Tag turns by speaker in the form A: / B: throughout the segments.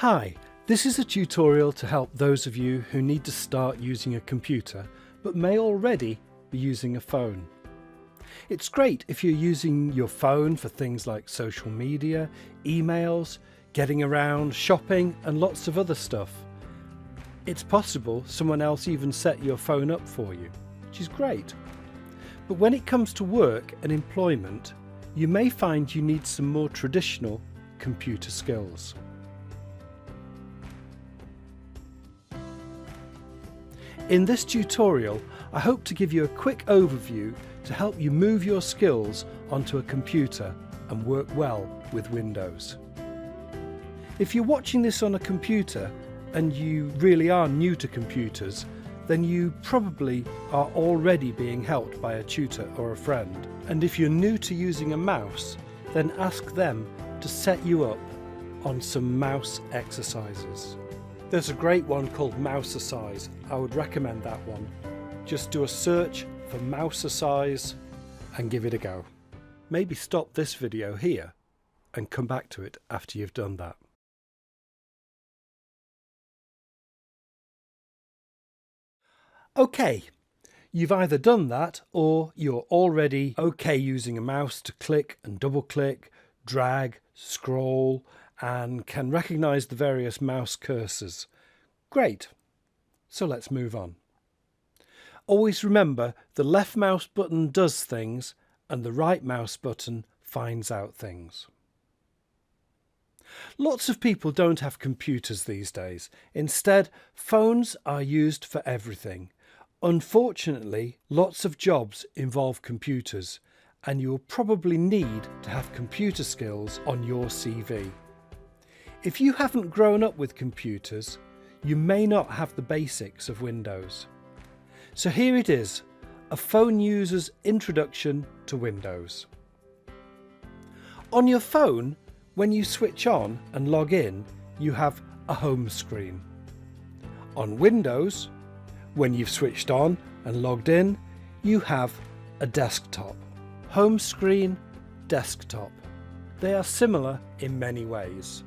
A: Hi, this is a tutorial to help those of you who need to start using a computer but may already be using a phone. It's great if you're using your phone for things like social media, emails, getting around, shopping and lots of other stuff. It's possible someone else even set your phone up for you, which is great. But when it comes to work and employment, you may find you need some more traditional computer skills. In this tutorial, I hope to give you a quick overview to help you move your skills onto a computer and work well with Windows. If you're watching this on a computer and you really are new to computers, then you probably are already being helped by a tutor or a friend. And if you're new to using a mouse, then ask them to set you up on some mouse exercises. There's a great one called Mousercise. I would recommend that one. Just do a search for Mousercise and give it a go. Maybe stop this video here and come back to it after you've done that. Okay, you've either done that or you're already okay using a mouse to click and double click, drag, scroll, and can recognize the various mouse cursors. Great. So let's move on. Always remember the left mouse button does things and the right mouse button finds out things. Lots of people don't have computers these days. Instead, phones are used for everything. Unfortunately, lots of jobs involve computers, and you will probably need to have computer skills on your CV. If you haven't grown up with computers, you may not have the basics of Windows. So here it is, a phone user's introduction to Windows. On your phone, when you switch on and log in, you have a home screen. On Windows, when you've switched on and logged in, you have a desktop. Home screen, desktop. They are similar in many ways.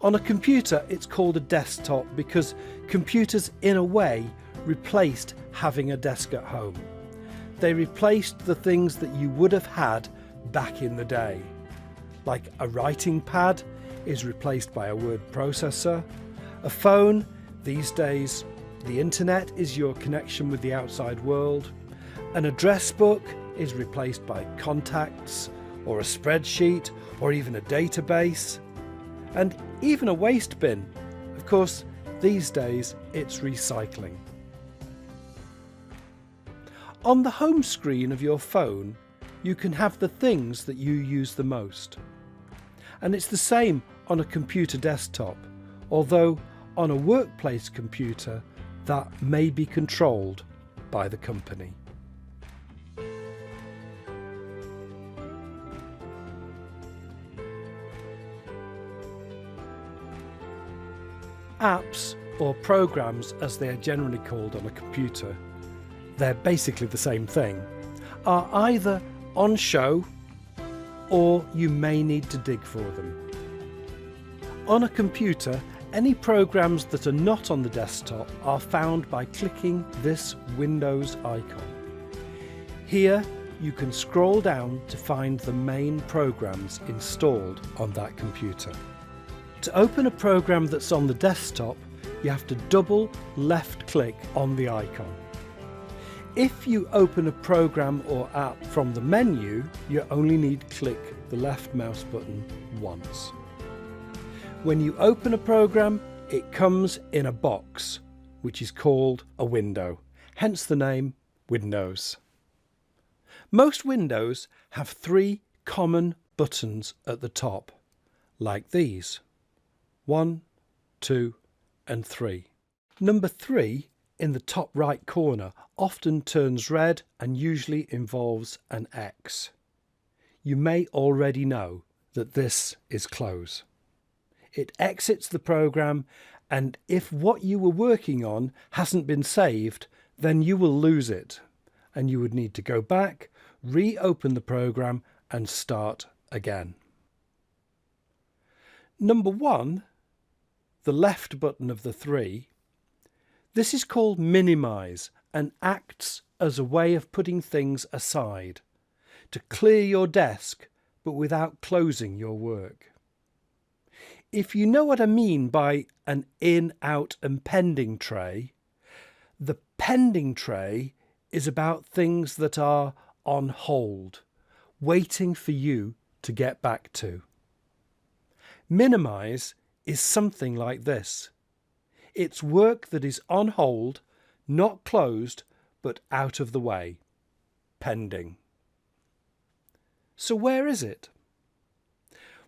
A: On a computer, it's called a desktop because computers, in a way, replaced having a desk at home. They replaced the things that you would have had back in the day. Like a writing pad is replaced by a word processor. A phone, these days, the internet is your connection with the outside world. An address book is replaced by contacts or a spreadsheet or even a database. And even a waste bin. Of course, these days it's recycling. On the home screen of your phone, you can have the things that you use the most. And it's the same on a computer desktop, although on a workplace computer, that may be controlled by the company. Apps, or programs as they are generally called on a computer, they're basically the same thing, are either on show or you may need to dig for them. On a computer, any programs that are not on the desktop are found by clicking this Windows icon. Here you can scroll down to find the main programs installed on that computer. To open a program that's on the desktop, you have to double left click on the icon. If you open a program or app from the menu, you only need to click the left mouse button once. When you open a program, it comes in a box, which is called a window, hence the name Windows. Most windows have three common buttons at the top, like these. 1, 2, and 3. Number 3 in the top right corner often turns red and usually involves an X. You may already know that this is close. It exits the program, and if what you were working on hasn't been saved, then you will lose it, and you would need to go back, reopen the program and start again. Number 1, the left button of the 3, this is called minimize and acts as a way of putting things aside, to clear your desk but without closing your work. If you know what I mean by an in, out and pending tray, the pending tray is about things that are on hold, waiting for you to get back to. Minimize is something like this. It's work that is on hold, not closed, but out of the way, pending. So where is it?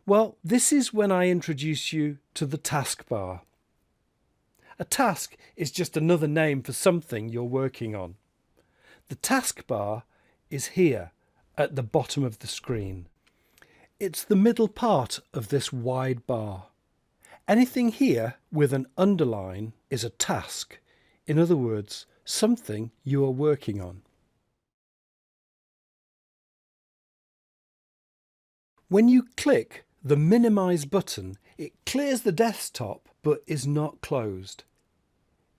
A: Well, this is when I introduce you to the taskbar. A task is just another name for something you're working on. The taskbar is here at the bottom of the screen. It's the middle part of this wide bar. Anything here with an underline is a task. In other words, something you are working on. When you click the minimize button, it clears the desktop but is not closed.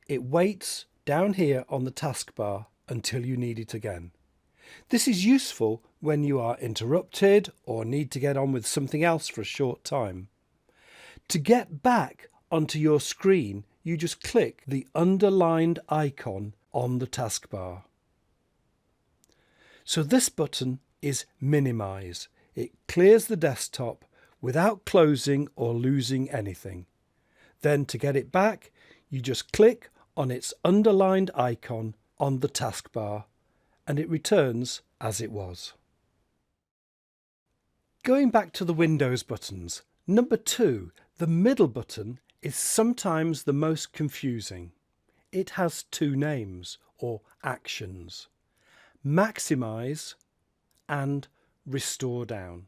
A: It waits down here on the taskbar until you need it again. This is useful when you are interrupted or need to get on with something else for a short time. To get back onto your screen, you just click the underlined icon on the taskbar. So this button is minimize. It clears the desktop without closing or losing anything. Then to get it back, you just click on its underlined icon on the taskbar and it returns as it was. Going back to the Windows buttons, number 2, the middle button is sometimes the most confusing. It has 2 names or actions: maximize and restore down.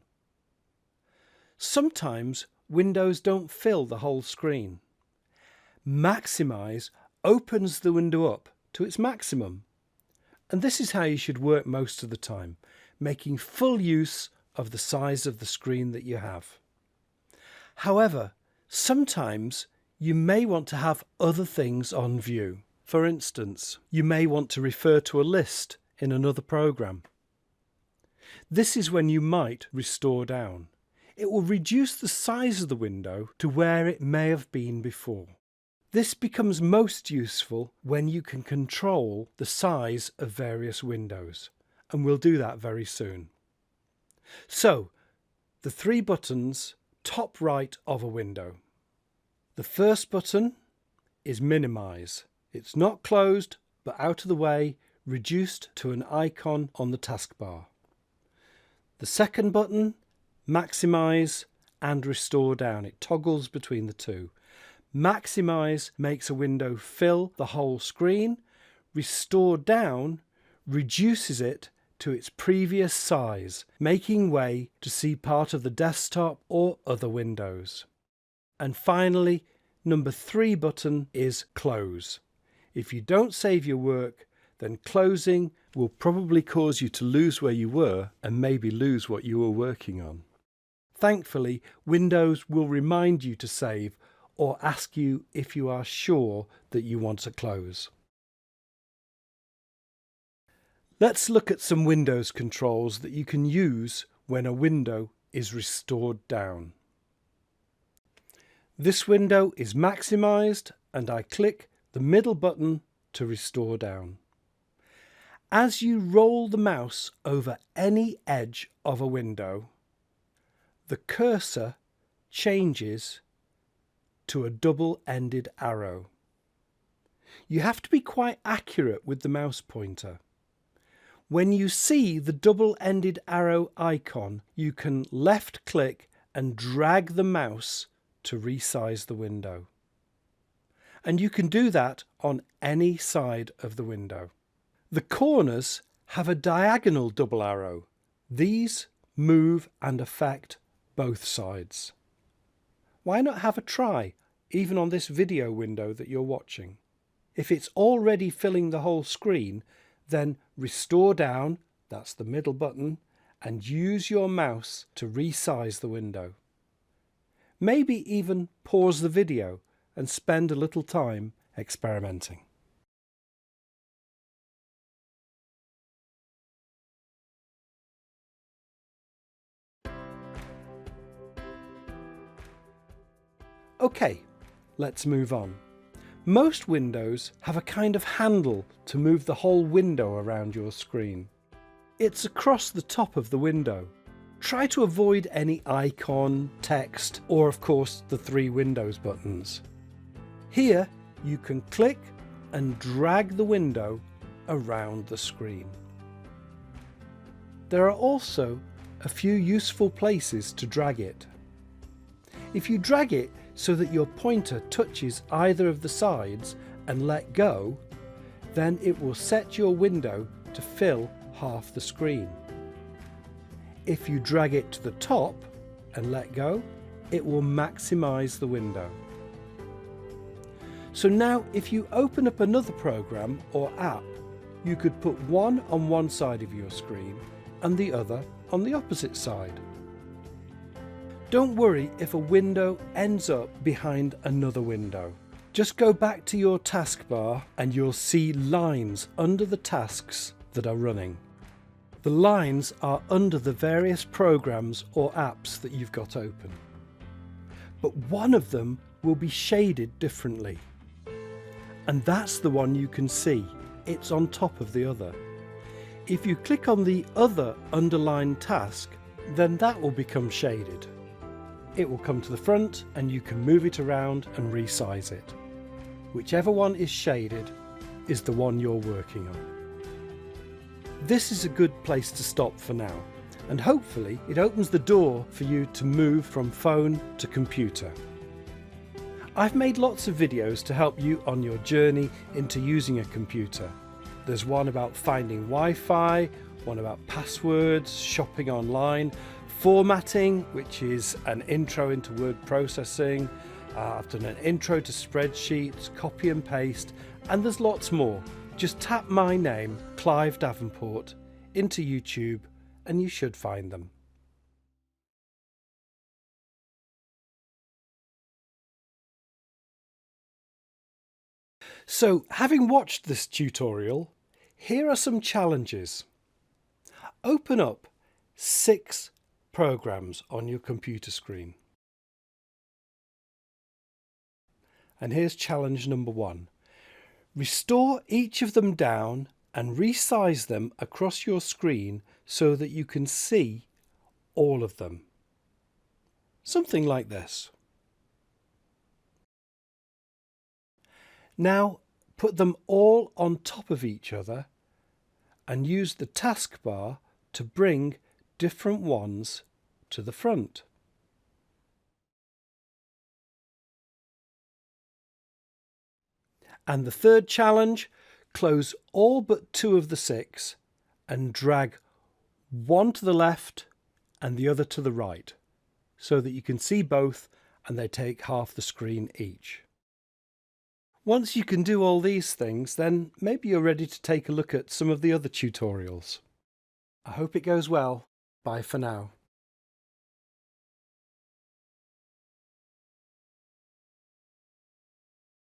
A: Sometimes windows don't fill the whole screen. Maximize opens the window up to its maximum. And this is how you should work most of the time, making full use of the size of the screen that you have. However, sometimes you may want to have other things on view. For instance, you may want to refer to a list in another program. This is when you might restore down. It will reduce the size of the window to where it may have been before. This becomes most useful when you can control the size of various windows, and we'll do that very soon. So, the 3 buttons top right of a window. The first button is minimize. It's not closed, but out of the way, reduced to an icon on the taskbar. The second button, maximize and restore down. It toggles between the 2. Maximize makes a window fill the whole screen. Restore down reduces it to its previous size, making way to see part of the desktop or other windows. And finally, number 3 button is close. If you don't save your work, then closing will probably cause you to lose where you were and maybe lose what you were working on. Thankfully, Windows will remind you to save or ask you if you are sure that you want to close. Let's look at some Windows controls that you can use when a window is restored down. This window is maximized and I click the middle button to restore down. As you roll the mouse over any edge of a window, the cursor changes to a double-ended arrow. You have to be quite accurate with the mouse pointer. When you see the double-ended arrow icon, you can left click and drag the mouse to resize the window. And you can do that on any side of the window. The corners have a diagonal double arrow. These move and affect both sides. Why not have a try, even on this video window that you're watching? If it's already filling the whole screen, then restore down, that's the middle button, and use your mouse to resize the window. Maybe even pause the video and spend a little time experimenting. Okay, let's move on. Most windows have a kind of handle to move the whole window around your screen. It's across the top of the window. Try to avoid any icon, text, or of course the 3 Windows buttons. Here you can click and drag the window around the screen. There are also a few useful places to drag it. If you drag it so that your pointer touches either of the sides and let go, then it will set your window to fill half the screen. If you drag it to the top and let go, it will maximize the window. So now if you open up another program or app, you could put one on one side of your screen and the other on the opposite side. Don't worry if a window ends up behind another window. Just go back to your taskbar and you'll see lines under the tasks that are running. The lines are under the various programs or apps that you've got open. But one of them will be shaded differently. And that's the one you can see. It's on top of the other. If you click on the other underlined task, then that will become shaded. It will come to the front and you can move it around and resize it. Whichever one is shaded is the one you're working on. This is a good place to stop for now, and hopefully it opens the door for you to move from phone to computer. I've made lots of videos to help you on your journey into using a computer. There's one about finding Wi-Fi, one about passwords, shopping online, formatting, which is an intro into word processing. I've done an intro to spreadsheets, copy and paste, and there's lots more. Just tap my name, Clive Davenport, into YouTube and you should find them. So, having watched this tutorial, here are some challenges. Open up 6 programs on your computer screen. And here's challenge number 1. Restore each of them down and resize them across your screen so that you can see all of them. Something like this. Now put them all on top of each other and use the taskbar to bring different ones to the front. And the third challenge, close all but 2 of the 6 and drag one to the left and the other to the right so that you can see both and they take half the screen each. Once you can do all these things, then maybe you're ready to take a look at some of the other tutorials. I hope it goes well. Bye for now.